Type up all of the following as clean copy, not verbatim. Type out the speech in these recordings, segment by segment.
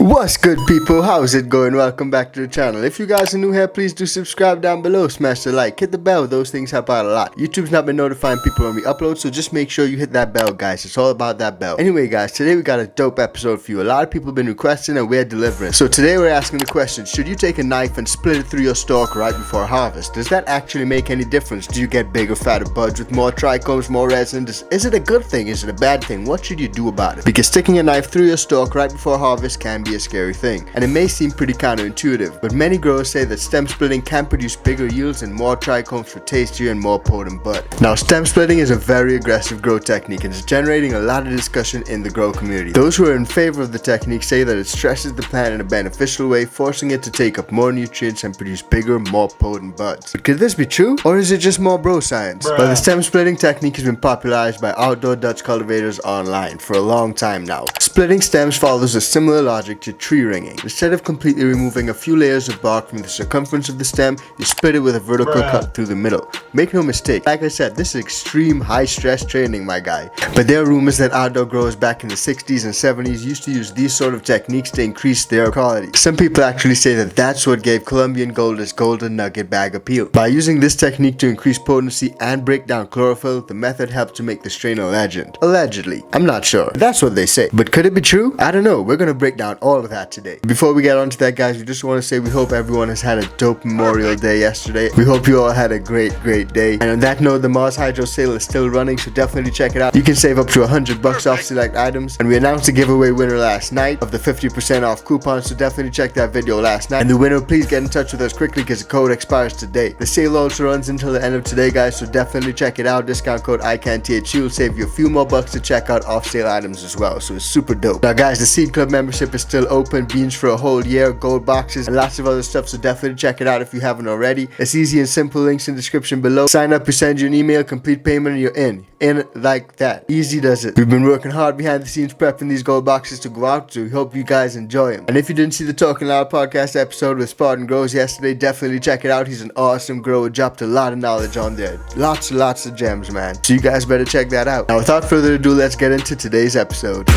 What's good, people? How's it going? Welcome back to the channel. If you guys are new here, please do subscribe down below, smash the like, hit the bell. Those things help out a lot. YouTube's not been notifying people when we upload, so just make sure you hit that bell, guys. It's all about that bell. Anyway, guys, today we got a dope episode for you. A lot of people have been requesting and we're delivering. So today we're asking the question, should you take a knife and split it through your stalk right before harvest? Does that actually make any difference? Do you get bigger, fatter buds with more trichomes, more resin? Is it a good thing? Is it a bad thing? What should you do about it? Because sticking a knife through your stalk right before harvest can be a scary thing, and it may seem pretty counterintuitive, but many growers say that stem splitting can produce bigger yields and more trichomes for tastier and more potent bud. Now, stem splitting is a very aggressive grow technique and is generating a lot of discussion in the grow community. Those who are in favor of the technique say that it stresses the plant in a beneficial way, forcing it to take up more nutrients and produce bigger, more potent buds. But could this be true, or is it just more bro science? Well, the stem splitting technique has been popularized by outdoor Dutch cultivators online for a long time now. Splitting stems follows a similar logic to tree ringing. Instead of completely removing a few layers of bark from the circumference of the stem, you split it with a vertical cut through the middle. Make no mistake, like I said, this is extreme high stress training, my guy. But there are rumors that outdoor growers back in the 60s and 70s used to use these sort of techniques to increase their quality. Some people actually say that that's what gave Colombian gold its golden nugget bag appeal. By using this technique to increase potency and break down chlorophyll, the method helped to make the strain a legend. Allegedly. I'm not sure. That's what they say. But could it be true? I don't know. We're gonna break down all of that today. Before we get on to that, guys, we just want to say we hope everyone has had a dope Memorial Day yesterday. We hope you all had a great day. And on that note, the Mars Hydro sale is still running, so definitely check it out. You can save up to $100 off select items. And we announced the giveaway winner last night of the 50% off coupon, so definitely check that video last night. And the winner, please get in touch with us quickly because the code expires today. The sale also runs until the end of today, guys, so definitely check it out. Discount code ICANTHU will save you a few more bucks to check out off sale items as well, so it's super dope. Now, guys, the Seed Club membership is still open. Beans for a whole year, gold boxes, and lots of other stuff, so definitely check it out if you haven't already. It's easy and simple, links in the description below. Sign up, we send you an email, complete payment, and you're in like that. Easy does it. We've been working hard behind the scenes prepping these gold boxes to go out, so we hope you guys enjoy them. And if you didn't see the Talking Loud podcast episode with Spartan Grows yesterday, definitely check it out. He's an awesome grower, dropped a lot of knowledge on there. Lots of gems, man. So you guys better check that out. Now, without further ado, let's get into today's episode.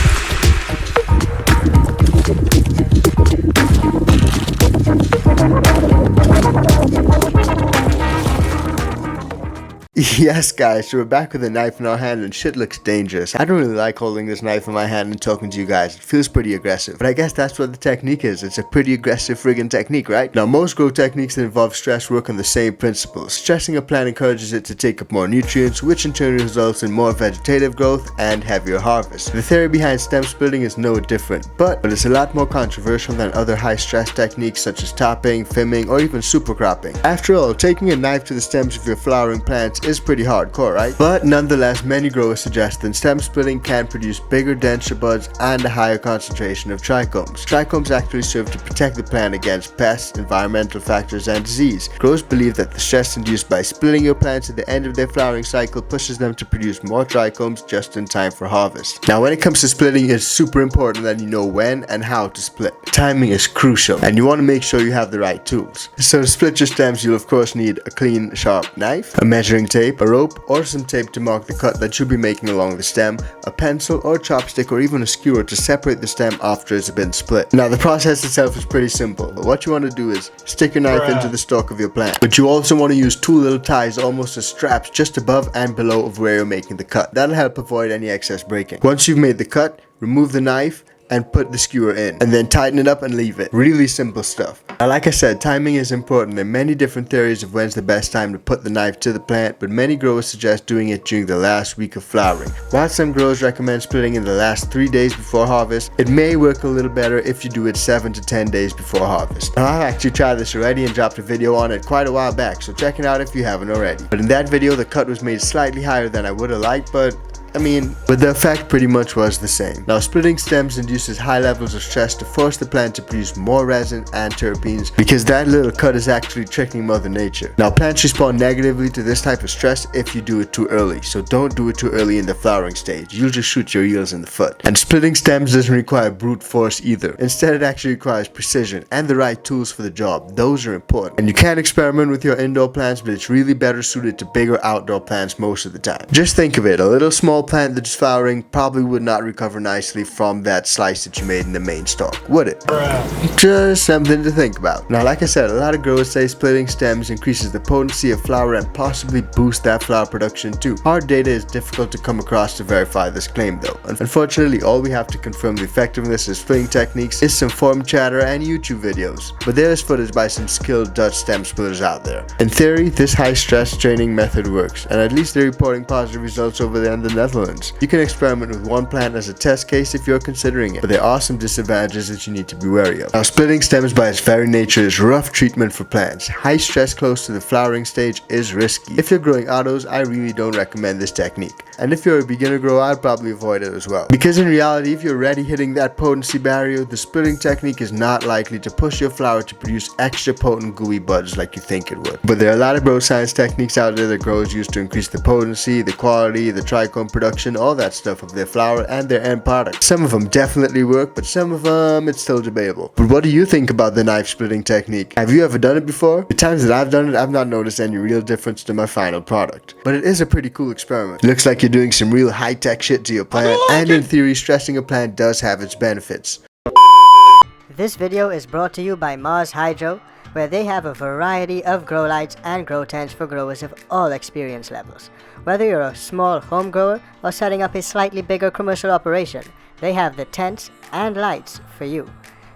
Yes, guys, so we're back with a knife in our hand and shit looks dangerous. I don't really like holding this knife in my hand and talking to you guys. It feels pretty aggressive. But I guess that's what the technique is. It's a pretty aggressive friggin' technique, right? Now, most grow techniques that involve stress work on the same principles. Stressing a plant encourages it to take up more nutrients, which in turn results in more vegetative growth and heavier harvest. The theory behind stem splitting is no different, but it's a lot more controversial than other high stress techniques such as topping, fimming, or even super cropping. After all, taking a knife to the stems of your flowering plants is pretty hardcore, right? But nonetheless, many growers suggest that stem splitting can produce bigger, denser buds and a higher concentration of trichomes. Trichomes actually serve to protect the plant against pests, environmental factors, and disease. Growers believe that the stress induced by splitting your plants at the end of their flowering cycle pushes them to produce more trichomes just in time for harvest. Now, when it comes to splitting, it's super important that you know when and how to split. Timing is crucial, and you want to make sure you have the right tools. So to split your stems, you'll of course need a clean, sharp knife, a measuring tape, a rope or some tape to mark the cut that you'll be making along the stem, a pencil or chopstick or even a skewer to separate the stem after it's been split. Now, the process itself is pretty simple, but what you want to do is stick your knife into the stalk of your plant. But you also want to use two little ties almost as straps just above and below of where you're making the cut. That'll help avoid any excess breaking. Once you've made the cut, remove the knife and put the skewer in, and then tighten it up and leave it. Really simple stuff. Now, like I said, timing is important. There are many different theories of when's the best time to put the knife to the plant, but many growers suggest doing it during the last week of flowering. While some growers recommend splitting in the last 3 days before harvest, it may work a little better if you do it 7 to 10 days before harvest. Now, I've actually tried this already and dropped a video on it quite a while back, so check it out if you haven't already. But in that video, the cut was made slightly higher than I would have liked, but the effect pretty much was the same. Now, splitting stems induces high levels of stress to force the plant to produce more resin and terpenes because that little cut is actually tricking Mother Nature. Now, plants respond negatively to this type of stress if you do it too early, so don't do it too early in the flowering stage. You'll just shoot your yields in the foot. And splitting stems doesn't require brute force either. Instead, it actually requires precision and the right tools for the job. Those are important. And you can experiment with your indoor plants, but it's really better suited to bigger outdoor plants most of the time. Just think of it, a little small small plant that's flowering probably would not recover nicely from that slice that you made in the main stalk, would it? Just something to think about. Now, like I said, a lot of growers say splitting stems increases the potency of flower and possibly boosts that flower production too. Hard data is difficult to come across to verify this claim though. Unfortunately, all we have to confirm the effectiveness of splitting techniques is some forum chatter and YouTube videos, but there is footage by some skilled Dutch stem splitters out there. In theory, this high stress training method works, and at least they're reporting positive results over there in the Netherlands. You can experiment with one plant as a test case if you're considering it, but there are some disadvantages that you need to be wary of. Now, splitting stems by its very nature is rough treatment for plants. High stress close to the flowering stage is risky. If you're growing autos, I really don't recommend this technique. And if you're a beginner grower, I'd probably avoid it as well. Because in reality, if you're already hitting that potency barrier, the splitting technique is not likely to push your flower to produce extra potent gooey buds like you think it would. But there are a lot of growth science techniques out there that growers use to increase the potency, the quality, the trichome production, all that stuff of their flower and their end product. Some of them definitely work, but some of them it's still debatable. But what do you think about the knife splitting technique? Have you ever done it before? The times that I've done it, I've not noticed any real difference to my final product. But it is a pretty cool experiment. It looks like you're doing some real high-tech shit to your plant, and in theory, stressing a plant does have its benefits. This video is brought to you by Mars Hydro, where they have a variety of grow lights and grow tents for growers of all experience levels. Whether you're a small home grower or setting up a slightly bigger commercial operation, they have the tents and lights for you.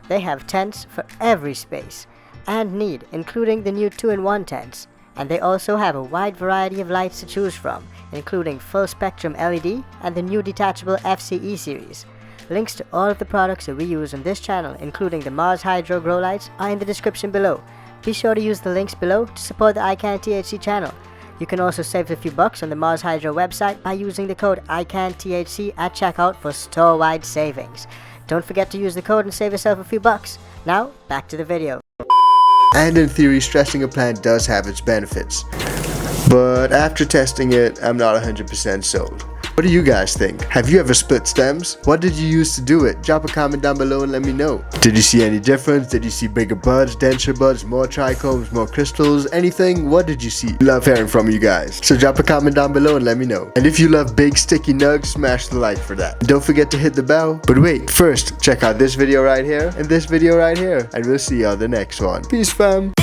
They have tents for every space and need, including the new 2-in-1 tents. And they also have a wide variety of lights to choose from, including full spectrum LED and the new detachable FCE series. Links to all of the products that we use on this channel, including the Mars Hydro grow lights, are in the description below. Be sure to use the links below to support the iCanTHC channel. You can also save a few bucks on the Mars Hydro website by using the code iCanTHC at checkout for store-wide savings. Don't forget to use the code and save yourself a few bucks. Now, back to the video. And in theory, stressing a plant does have its benefits. But after testing it, I'm not 100% sold. What do you guys think? Have you ever split stems? What did you use to do it? Drop a comment down below and let me know. Did you see any difference? Did you see bigger buds, denser buds, more trichomes, more crystals, anything? What did you see? Love hearing from you guys. So drop a comment down below and let me know. And if you love big sticky nugs, smash the like for that. And don't forget to hit the bell. But wait, first, check out this video right here and this video right here. And we'll see you on the next one. Peace fam.